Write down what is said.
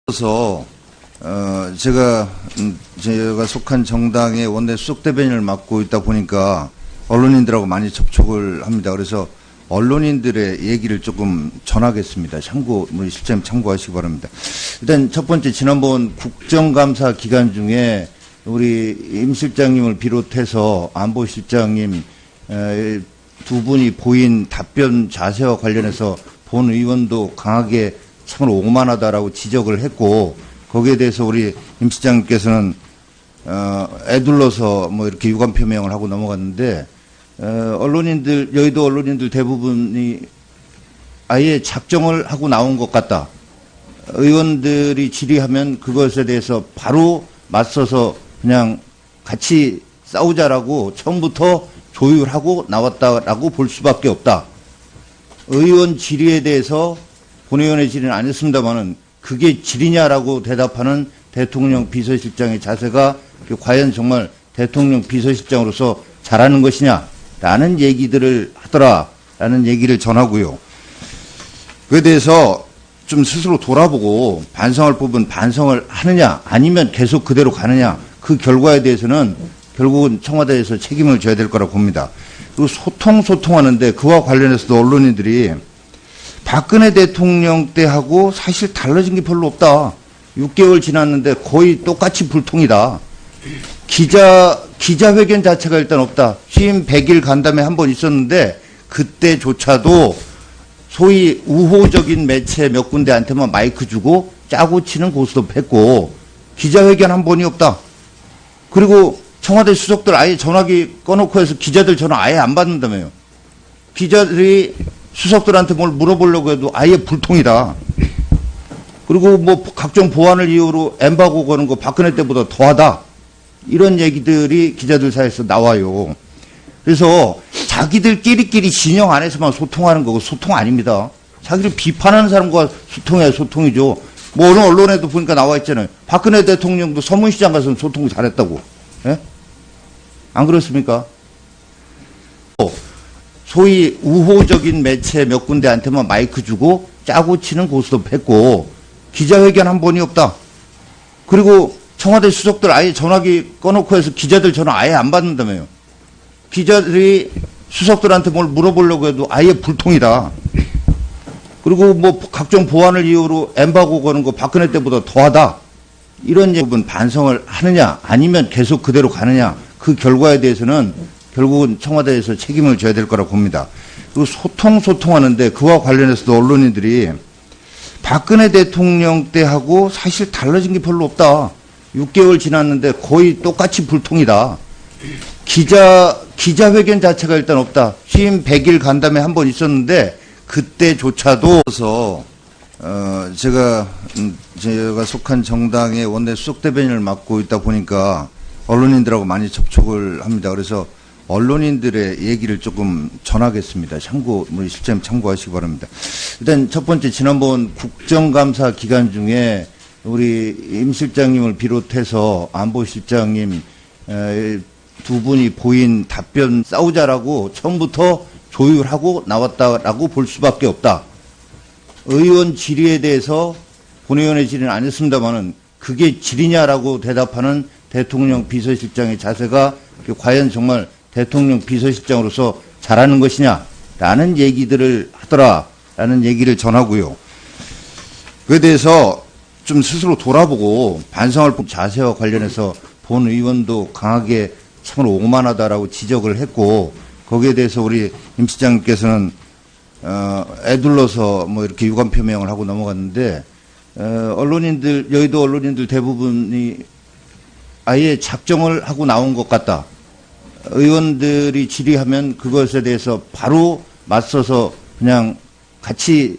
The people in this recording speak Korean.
그래서 제가 속한 정당의 원내 수석 대변인을 맡고 있다 보니까 언론인들하고 많이 접촉을 합니다. 그래서 언론인들의 얘기를 조금 전하겠습니다. 우리 실장님 참고하시기 바랍니다. 일단 첫 번째, 지난번 국정감사 기간 중에 우리 임 실장님을 비롯해서 안보실장님 두 분이 보인 답변 자세와 관련해서 본 의원도 강하게 참으로 오만하다라고 지적을 했고, 거기에 대해서 우리 임 실장님께서는 애둘러서 뭐 이렇게 유감 표명을 하고 넘어갔는데, 여의도 언론인들 대부분이 아예 작정을 하고 나온 것 같다. 의원들이 질의하면 그것에 대해서 바로 맞서서 그냥 같이 싸우자라고 처음부터 조율하고 나왔다라고 볼 수밖에 없다. 의원 질의에 대해서 본의원의 질의는 안 했습니다만은 그게 질의냐라고 대답하는 대통령 비서실장의 자세가 과연 정말 대통령 비서실장으로서 잘하는 것이냐라는 얘기들을 하더라라는 얘기를 전하고요. 그에 대해서 좀 스스로 돌아보고 반성할 부분 반성을 하느냐 아니면 계속 그대로 가느냐, 그 결과에 대해서는 결국은 청와대에서 책임을 져야 될 거라고 봅니다. 그리고 소통하는데 그와 관련해서도 언론인들이 박근혜 대통령 때하고 사실 달라진 게 별로 없다. 6개월 지났는데 거의 똑같이 불통이다. 기자회견 자체가 일단 없다. 취임 100일 간담회 한 번 있었는데 그때조차도 소위 우호적인 매체 몇 군데한테만 마이크 주고 짜고 치는 고스톱 했고 기자회견 한 번이 없다. 그리고 청와대 수석들 아예 전화기 꺼놓고 해서 기자들 전화 아예 안 받는다며요. 기자들이 수석들한테 뭘 물어보려고 해도 아예 불통이다. 그리고 뭐 각종 보안을 이유로 엠바고 거는 거 박근혜 때보다 더하다. 이런 얘기들이 기자들 사이에서 나와요. 그래서 자기들끼리 진영 안에서만 소통하는 거고 소통 아닙니다. 자기를 비판하는 사람과 소통해야 소통이죠. 뭐 어느 언론에도 보니까 나와 있잖아요. 박근혜 대통령도 서문시장 가서 소통 잘했다고. 예? 안 그렇습니까? 소위 우호적인 매체 몇 군데한테만 마이크 주고 짜고 치는 고스톱 했고 기자회견 한 번이 없다. 그리고 청와대 수석들 아예 전화기 꺼놓고 해서 기자들 전화 아예 안 받는다며요. 기자들이 수석들한테 뭘 물어보려고 해도 아예 불통이다. 그리고 뭐 각종 보안을 이유로 엠바고 거는 거 박근혜 때보다 더하다. 이런 부분 반성을 하느냐 아니면 계속 그대로 가느냐, 그 결과에 대해서는 결국은 청와대에서 책임을 져야 될 거라고 봅니다. 그리고 소통하는데 그와 관련해서도 언론인들이 박근혜 대통령 때하고 사실 달라진 게 별로 없다. 6개월 지났는데 거의 똑같이 불통이다. 기자회견 자체가 일단 없다. 취임 100일 간담회 한 번 있었는데 그때조차도 제가 속한 정당의 원내 수석 대변인을 맡고 있다 보니까 언론인들하고 많이 접촉을 합니다. 그래서 언론인들의 얘기를 조금 전하겠습니다. 우리 실장님 참고하시기 바랍니다. 일단 첫 번째, 지난번 국정감사 기간 중에 우리 임 실장님을 비롯해서 안보실장님 두 분이 보인 답변 싸우자라고 처음부터 조율하고 나왔다라고 볼 수밖에 없다. 의원 질의에 대해서 본의원의 질의는 안 했습니다만은 그게 질의냐라고 대답하는 대통령 비서실장의 자세가 과연 정말 대통령 비서실장으로서 잘하는 것이냐라는 얘기들을 하더라라는 얘기를 전하고요. 그에 대해서 좀 스스로 돌아보고 반성할 자세와 관련해서 본 의원도 강하게 참으로 오만하다라고 지적을 했고, 거기에 대해서 우리 임 실장님께서는 애둘러서 뭐 이렇게 유감 표명을 하고 넘어갔는데, 여의도 언론인들 대부분이 아예 작정을 하고 나온 것 같다. 의원들이 질의하면 그것에 대해서 바로 맞서서 그냥 같이